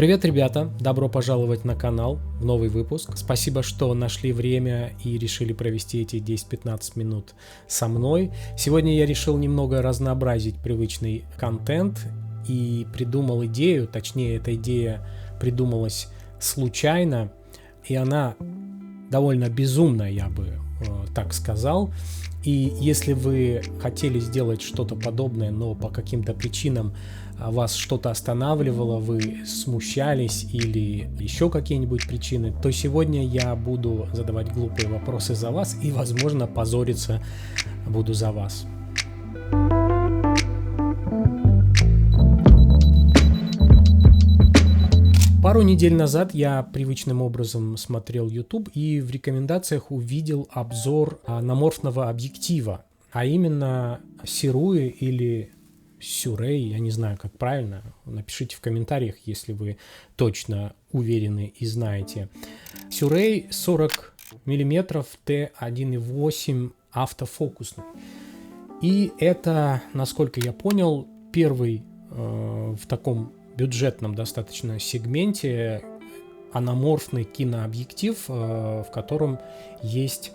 Привет, ребята! Добро пожаловать на канал, в новый выпуск. Спасибо, что нашли время и решили провести эти 10-15 минут со мной. Сегодня я решил немного разнообразить привычный контент и придумал идею, точнее, эта идея придумалась случайно, и она довольно безумная, я бы так сказал. И если вы хотели сделать что-то подобное, но по каким-то причинам вас что-то останавливало, вы смущались или еще какие-нибудь причины, то сегодня я буду задавать глупые вопросы за вас и, возможно, позориться буду за вас. Пару недель назад я привычным образом смотрел YouTube и в рекомендациях увидел обзор анаморфного объектива, а именно Sirui или Sirui, я не знаю, как правильно, напишите в комментариях, если вы точно уверены и знаете. Sirui 40 мм T1.8 автофокусный. И это, насколько я понял, первый в таком бюджетном достаточно сегменте анаморфный кинообъектив, в котором есть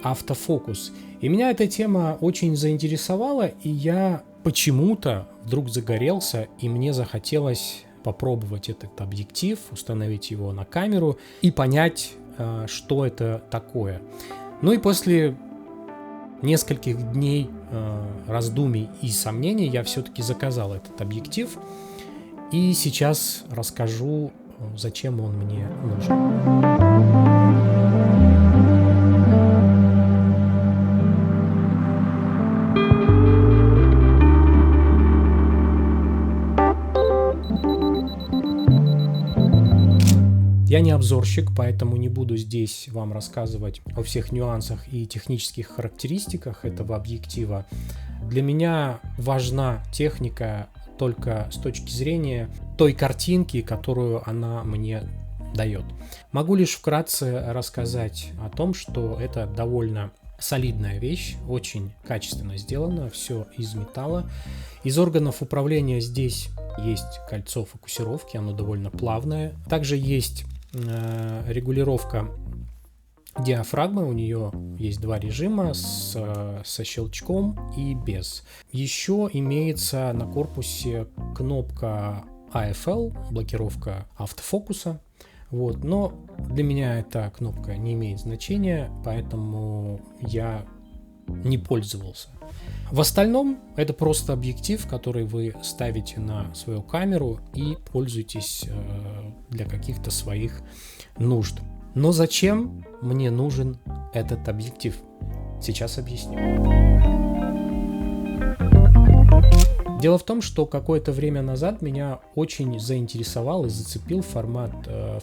автофокус. И меня эта тема очень заинтересовала, и я почему-то вдруг загорелся, и мне захотелось попробовать этот объектив, установить его на камеру и понять, что это такое. Ну и после нескольких дней раздумий и сомнений я все-таки заказал этот объектив. И сейчас расскажу, зачем он мне нужен. Я не обзорщик, поэтому не буду здесь вам рассказывать о всех нюансах и технических характеристиках этого объектива. Для меня важна техника только с точки зрения той картинки, которую она мне дает. Могу лишь вкратце рассказать о том, что это довольно солидная вещь, очень качественно сделана, все из металла. Из органов управления здесь есть кольцо фокусировки, оно довольно плавное. Также есть регулировка диафрагмы, у нее есть два режима со щелчком и без. Еще имеется на корпусе кнопка AFL, блокировка автофокуса. Вот. Но для меня эта кнопка не имеет значения, поэтому я не пользовался. В остальном это просто объектив, который вы ставите на свою камеру и пользуетесь для каких-то своих нужд. Но зачем мне нужен этот объектив? Сейчас объясню. Дело в том, что какое-то время назад меня очень заинтересовал и зацепил формат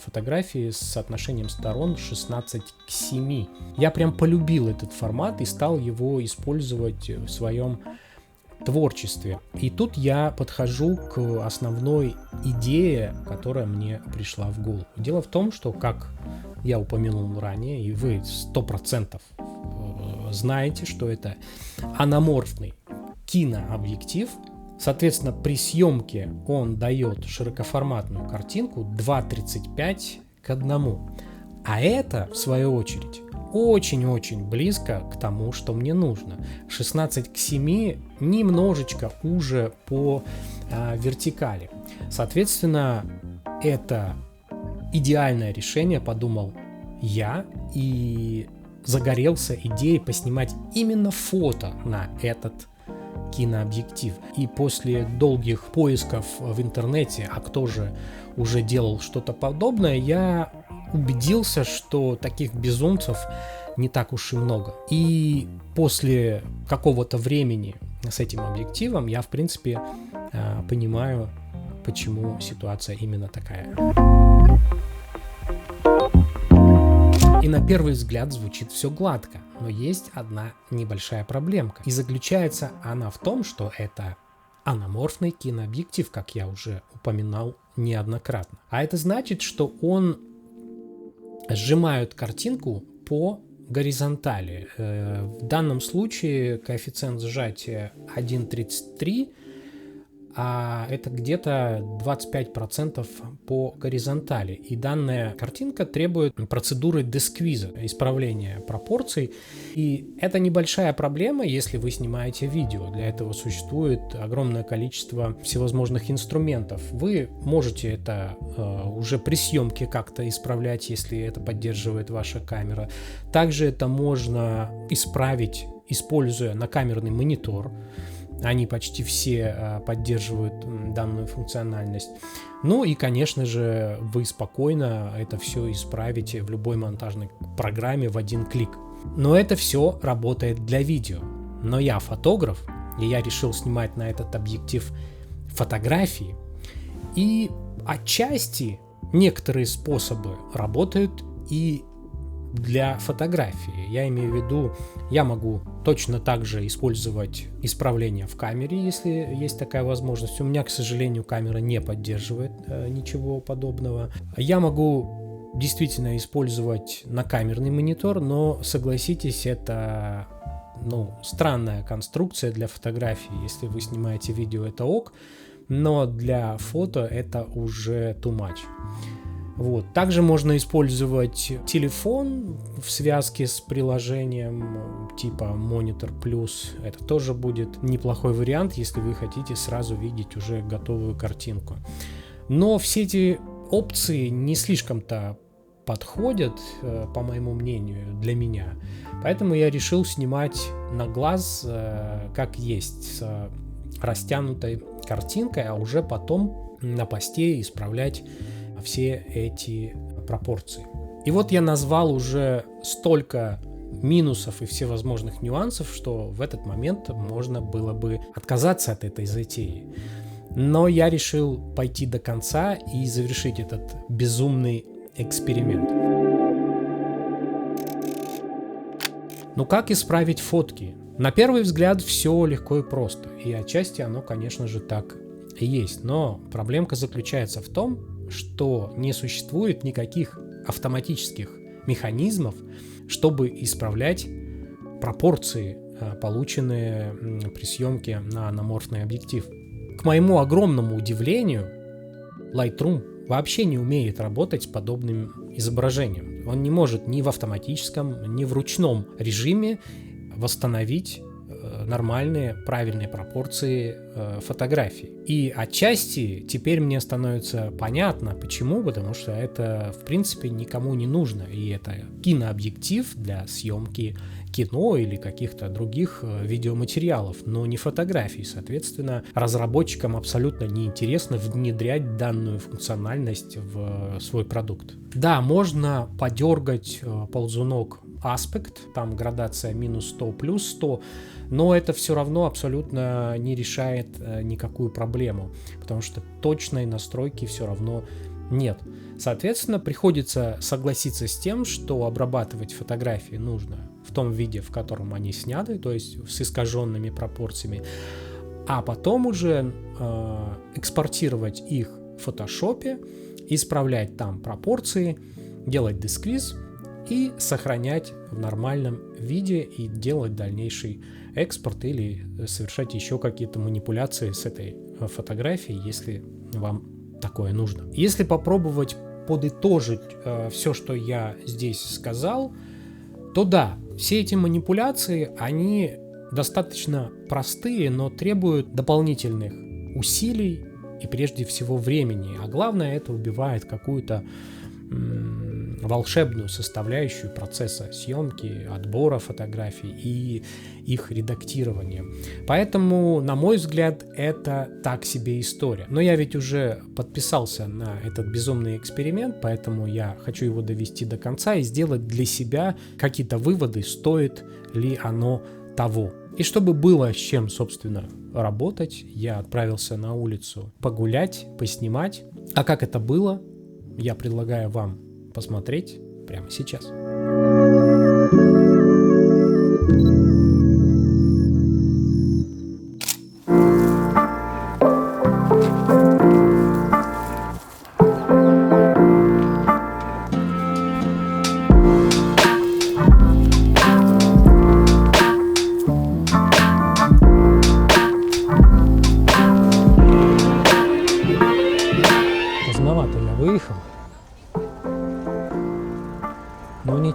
фотографии с соотношением сторон 16:7. Я прям полюбил этот формат и стал его использовать в своем творчестве. И тут я подхожу к основной идее, которая мне пришла в голову. Дело в том, что, как я упомянул ранее, и вы 100% знаете, что это анаморфный кинообъектив. Соответственно, при съемке он дает широкоформатную картинку 2:35:1. А это, в свою очередь, очень-очень близко к тому, что мне нужно. 16:7 немножечко уже по вертикали. Соответственно, это идеальное решение, подумал я, и загорелся идеей поснимать именно фото на этот кинообъектив. И после долгих поисков в интернете, а кто же уже делал что-то подобное, я убедился, что таких безумцев не так уж и много. И после какого-то времени с этим объективом я, в принципе, понимаю, почему ситуация именно такая. И на первый взгляд звучит все гладко, но есть одна небольшая проблемка. И заключается она в том, что это анаморфный кинообъектив, как я уже упоминал неоднократно. А это значит, что он сжимает картинку по горизонтали. В данном случае коэффициент сжатия 1,33, а это где-то 25% по горизонтали. И данная картинка требует процедуры десквиза, исправления пропорций. И это небольшая проблема, если вы снимаете видео. Для этого существует огромное количество всевозможных инструментов. Вы можете это уже при съемке как-то исправлять, если это поддерживает ваша камера. Также это можно исправить, используя накамерный монитор. Они почти все поддерживают данную функциональность. Ну и, конечно же, вы спокойно это все исправите в любой монтажной программе в один клик. Но это все работает для видео. Но я фотограф, и я решил снимать на этот объектив фотографии. И отчасти некоторые способы работают и для фотографии. Я имею в виду, я могу точно так же использовать исправления в камере, если есть такая возможность. У меня, к сожалению, камера не поддерживает ничего подобного. Я могу действительно использовать накамерный монитор, но, согласитесь, это странная конструкция для фотографии. Если вы снимаете видео, это ок, но для фото это уже too much. Вот. Также можно использовать телефон в связке с приложением типа Monitor Plus. Это тоже будет неплохой вариант, если вы хотите сразу видеть уже готовую картинку. Но все эти опции не слишком-то подходят, по моему мнению, для меня. Поэтому я решил снимать на глаз как есть, с растянутой картинкой, а уже потом на посте исправлять все эти пропорции. И вот я назвал уже столько минусов и всевозможных нюансов, что в этот момент можно было бы отказаться от этой затеи. Но я решил пойти до конца и завершить этот безумный эксперимент. Ну как исправить фотки? На первый взгляд все легко и просто. И отчасти оно, конечно же, так и есть. Но проблемка заключается в том, что не существует никаких автоматических механизмов, чтобы исправлять пропорции, полученные при съемке на анаморфный объектив. К моему огромному удивлению, Lightroom вообще не умеет работать с подобным изображением. Он не может ни в автоматическом, ни в ручном режиме восстановить нормальные, правильные пропорции фотографий. И отчасти теперь мне становится понятно, почему, потому что это, в принципе, никому не нужно. И это кинообъектив для съемки кино или каких-то других видеоматериалов, но не фотографий. Соответственно, разработчикам абсолютно неинтересно внедрять данную функциональность в свой продукт. Да, можно подергать ползунок аспект, там градация минус 100 плюс 100, но это все равно абсолютно не решает никакую проблему, потому что точной настройки все равно нет. Соответственно, приходится согласиться с тем, что обрабатывать фотографии нужно в том виде, в котором они сняты, то есть с искаженными пропорциями, а потом уже экспортировать их в фотошопе, исправлять там пропорции, делать десквиз и сохранять в нормальном виде и делать дальнейший экспорт или совершать еще какие-то манипуляции с этой фотографией, если вам такое нужно. Если попробовать подытожить все, что я здесь сказал, то да, все эти манипуляции, они достаточно простые, но требуют дополнительных усилий и прежде всего времени. А главное, это убивает какую-то волшебную составляющую процесса съемки, отбора фотографий и их редактирования. Поэтому, на мой взгляд, это так себе история. Но я ведь уже подписался на этот безумный эксперимент, поэтому я хочу его довести до конца и сделать для себя какие-то выводы, стоит ли оно того. И чтобы было с чем, собственно, работать, я отправился на улицу погулять, поснимать. А как это было, я предлагаю вам посмотреть прямо сейчас.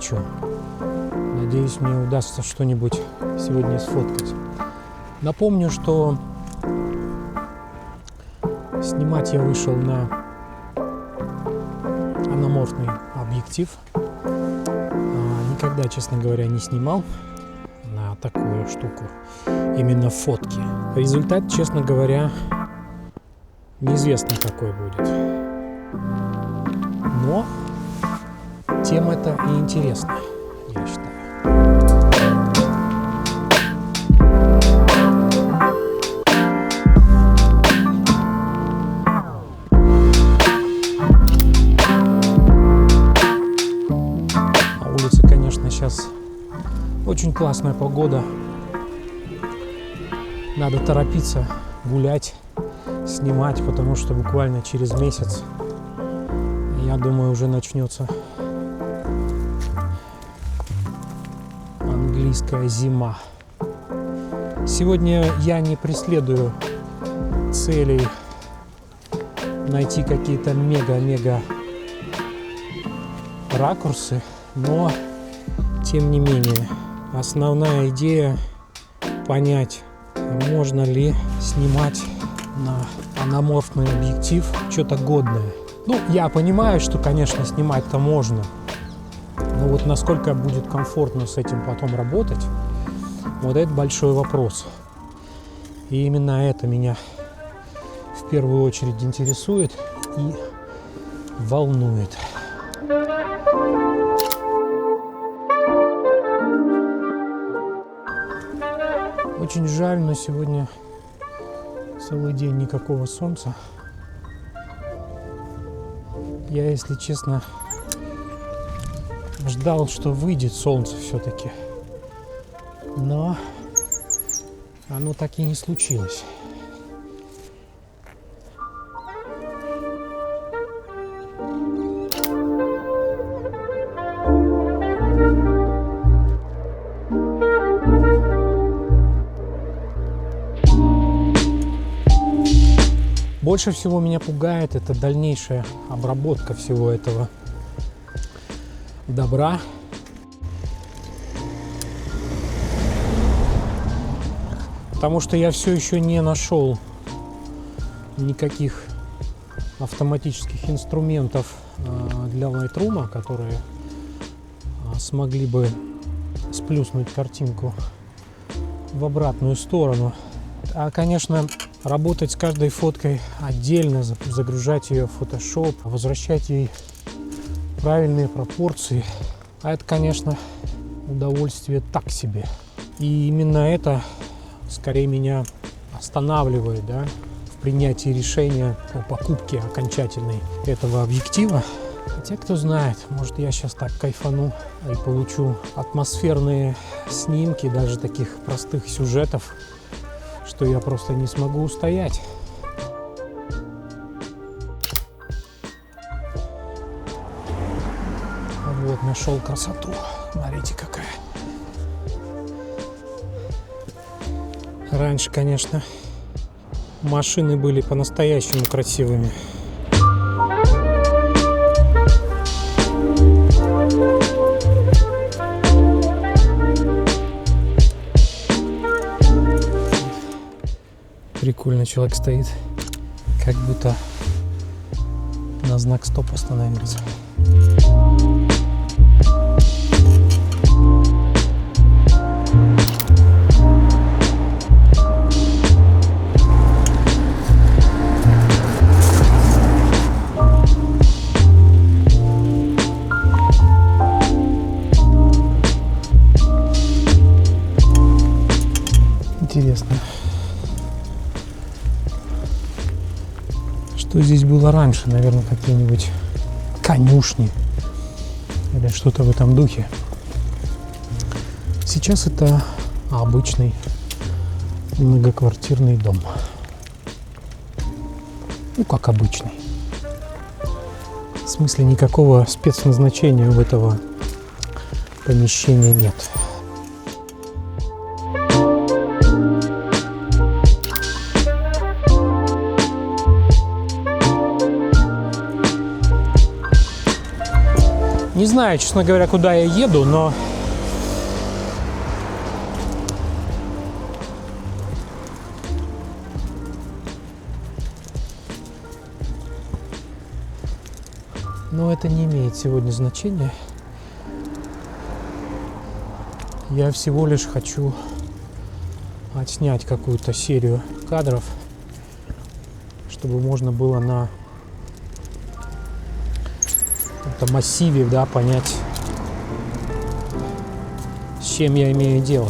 ночью. Надеюсь, мне удастся что-нибудь сегодня сфоткать. Напомню, что снимать я вышел на анаморфный объектив. Никогда, честно говоря, не снимал на такую штуку, именно фотки. Результат, честно говоря, неизвестно какой будет. Но тема-то и интересная, я считаю. На улице, конечно, сейчас очень классная погода. Надо торопиться, гулять, снимать, потому что буквально через месяц, я думаю, уже начнется английская зима. Сегодня я не преследую целей найти какие-то мега-мега ракурсы, но тем не менее основная идея понять, можно ли снимать на анаморфный объектив что-то годное. Ну, я понимаю, что, конечно, снимать-то можно, но вот насколько будет комфортно с этим потом работать, вот это большой вопрос. И именно это меня в первую очередь интересует и волнует. Очень жаль, но сегодня целый день никакого солнца. Я, если честно, ждал, что выйдет солнце все-таки. Но оно так и не случилось. Больше всего меня пугает это дальнейшая обработка всего этого добра. Потому что я все еще не нашел никаких автоматических инструментов для Lightroom, которые смогли бы сплюснуть картинку в обратную сторону. А, конечно, работать с каждой фоткой отдельно, загружать ее в Photoshop, возвращать ей правильные пропорции, а это, конечно, удовольствие так себе. И именно это скорее меня останавливает, да, в принятии решения о покупке окончательной этого объектива. Хотя, кто знает, может, я сейчас так кайфану и получу атмосферные снимки, даже таких простых сюжетов, что я просто не смогу устоять. Вот, нашел красоту. Смотрите, какая. Раньше, конечно, машины были по-настоящему красивыми. Прикольно, человек стоит, как будто на знак стоп остановился. Интересно, что здесь было раньше? Наверное, какие-нибудь конюшни или что-то в этом духе. Сейчас это обычный многоквартирный дом. Ну, как обычный. В смысле, никакого спецназначения у этого помещения нет. Не знаю, честно говоря, куда я еду, но это не имеет сегодня значения. Я всего лишь хочу отснять какую-то серию кадров, чтобы можно было на каком-то массиве, да, понять, с чем я имею дело.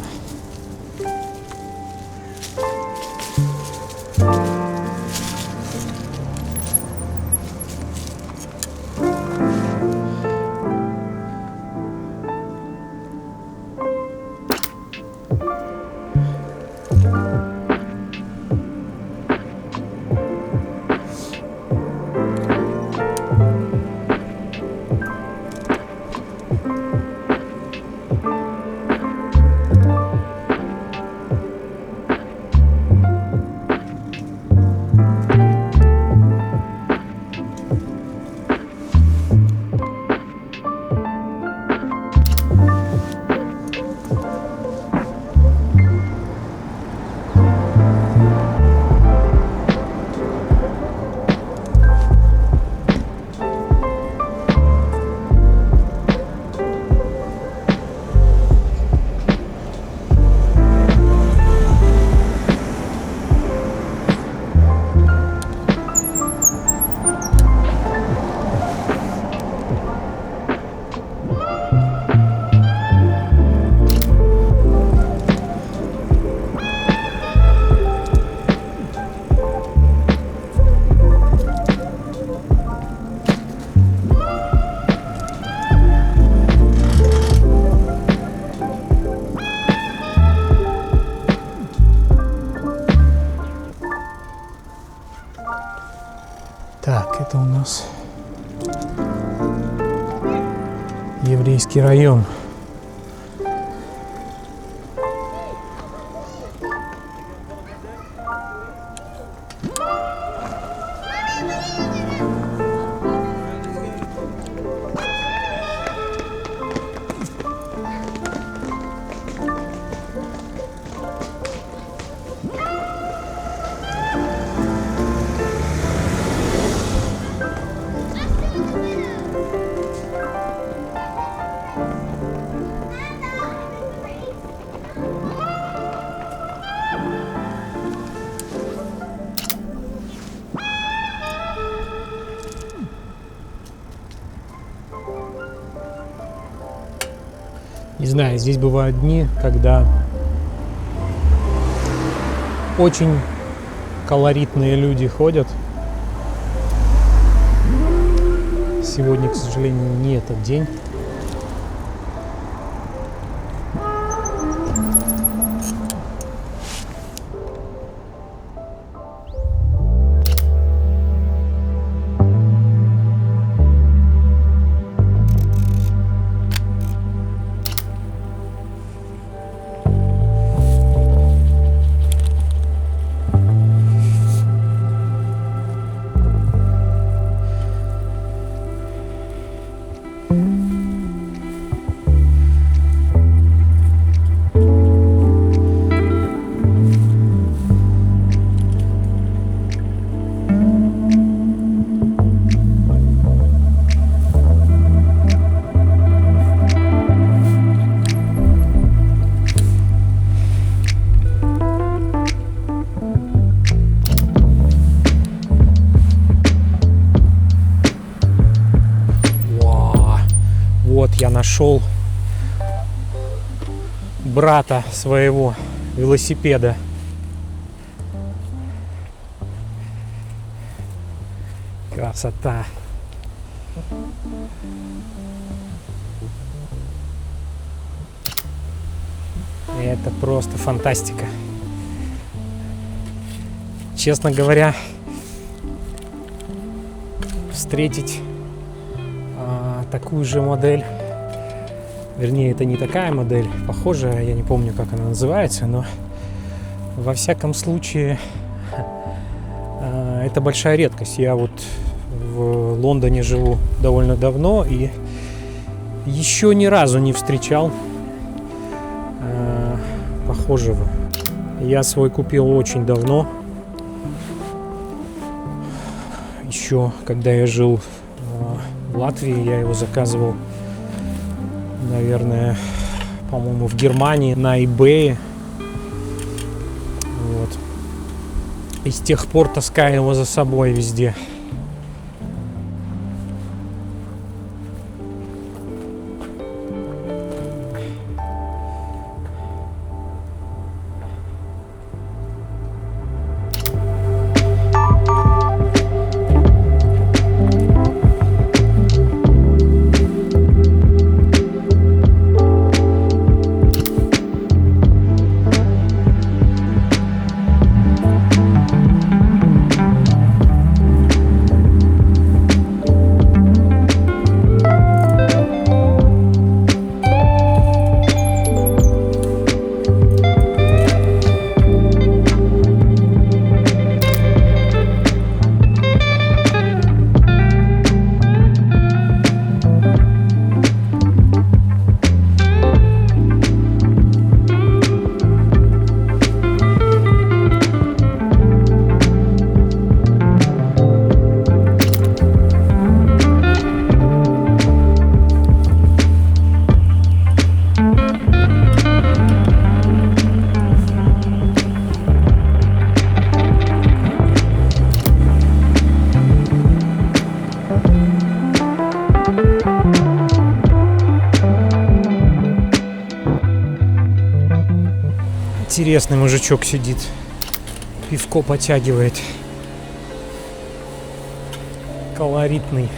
Так, это у нас еврейский район. Не знаю, здесь бывают дни, когда очень колоритные люди ходят. Сегодня, к сожалению, не этот день. Я нашел брата своего велосипеда. Красота. Это просто фантастика. Честно говоря, встретить такую же модель, вернее, это не такая модель, похожая, я не помню, как она называется, но во всяком случае это большая редкость. Я вот в Лондоне живу довольно давно, и еще ни разу не встречал похожего. Я свой купил очень давно. Еще когда я жил в Латвии, я его заказывал, наверное, по-моему, в Германии на eBay. Вот. И с тех пор таскаю его за собой везде. Интересный мужичок сидит, пивко потягивает, колоритный.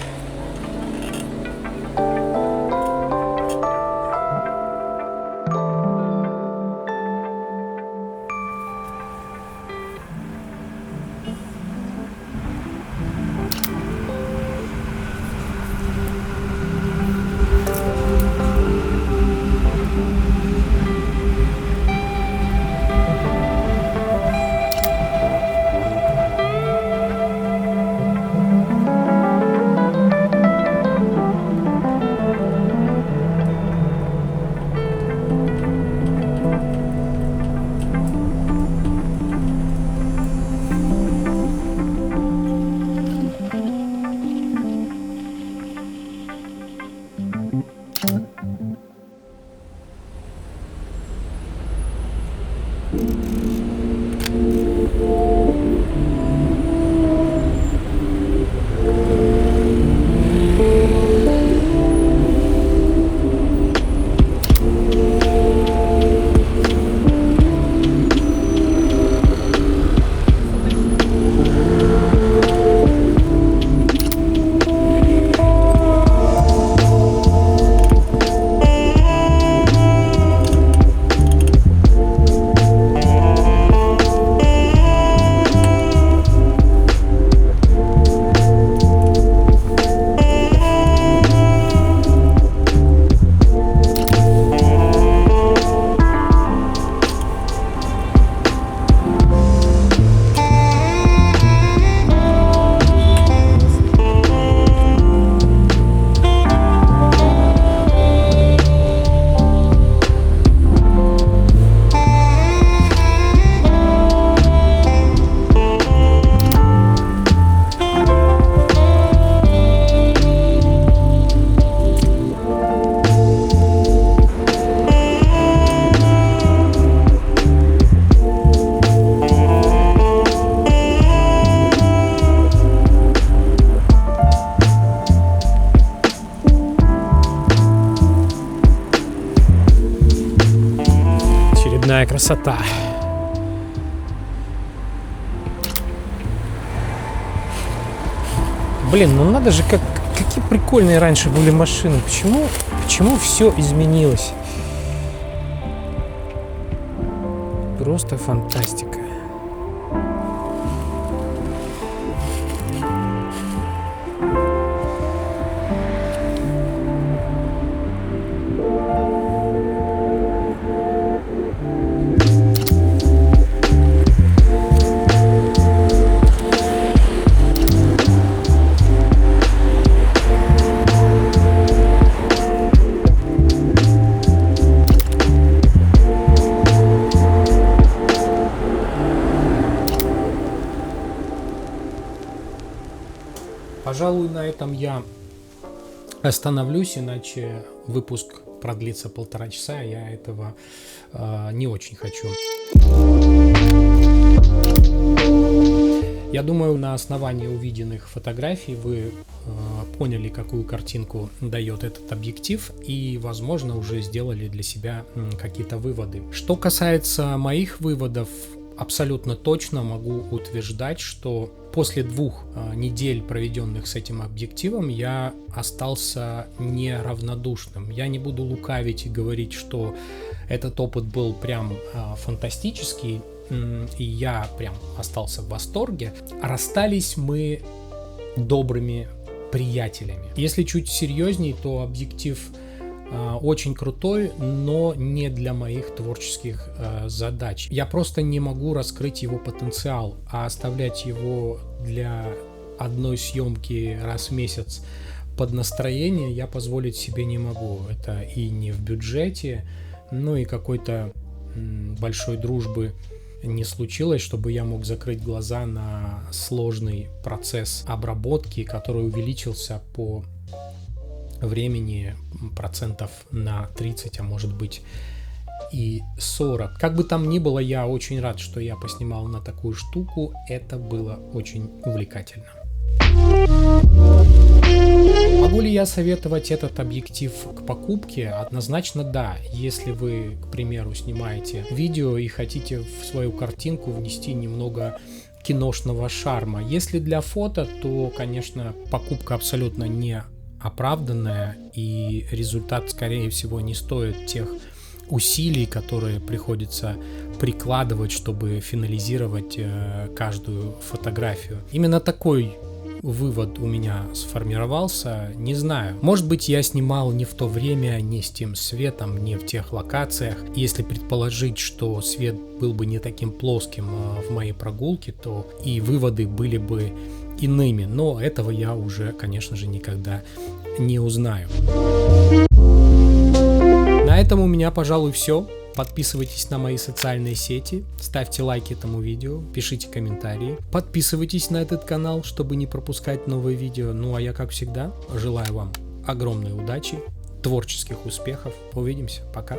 Очередная красота. Блин, ну надо же, какие прикольные раньше были машины. Почему все изменилось? Просто фантастика. Пожалуй, на этом я остановлюсь, иначе выпуск продлится 1,5 часа, я этого не очень хочу. Я думаю, на основании увиденных фотографий вы поняли, какую картинку дает этот объектив, и, возможно, уже сделали для себя какие-то выводы. Что касается моих выводов, абсолютно точно могу утверждать, что после 2 недель, проведенных с этим объективом, я остался неравнодушным. Я не буду лукавить и говорить, что этот опыт был прям фантастический, и я прям остался в восторге. Расстались мы добрыми приятелями. Если чуть серьезней, то объектив очень крутой, но не для моих творческих задач. Я просто не могу раскрыть его потенциал, а оставлять его для одной съемки раз в месяц под настроение я позволить себе не могу. Это и не в бюджете, ну и какой-то большой дружбы не случилось, чтобы я мог закрыть глаза на сложный процесс обработки, который увеличился по времени процентов на 30, а может быть и 40. Как бы там ни было, я очень рад, что я поснимал на такую штуку. Это было очень увлекательно. Могу ли я советовать этот объектив к покупке? Однозначно да. Если вы, к примеру, снимаете видео и хотите в свою картинку внести немного киношного шарма. Если для фото, то, конечно, покупка абсолютно не оправданная, и результат, скорее всего, не стоит тех усилий, которые приходится прикладывать, чтобы финализировать каждую фотографию. Именно такой вывод у меня сформировался, не знаю. Может быть, я снимал не в то время, не с тем светом, не в тех локациях. Если предположить, что свет был бы не таким плоским в моей прогулке, то и выводы были бы иными. Но этого я уже, конечно же, никогда не узнаю. На этом у меня, пожалуй, все. Подписывайтесь на мои социальные сети, ставьте лайки этому видео, пишите комментарии, подписывайтесь на этот канал, чтобы не пропускать новые видео. Ну а я, как всегда, желаю вам огромной удачи, творческих успехов. Увидимся, пока.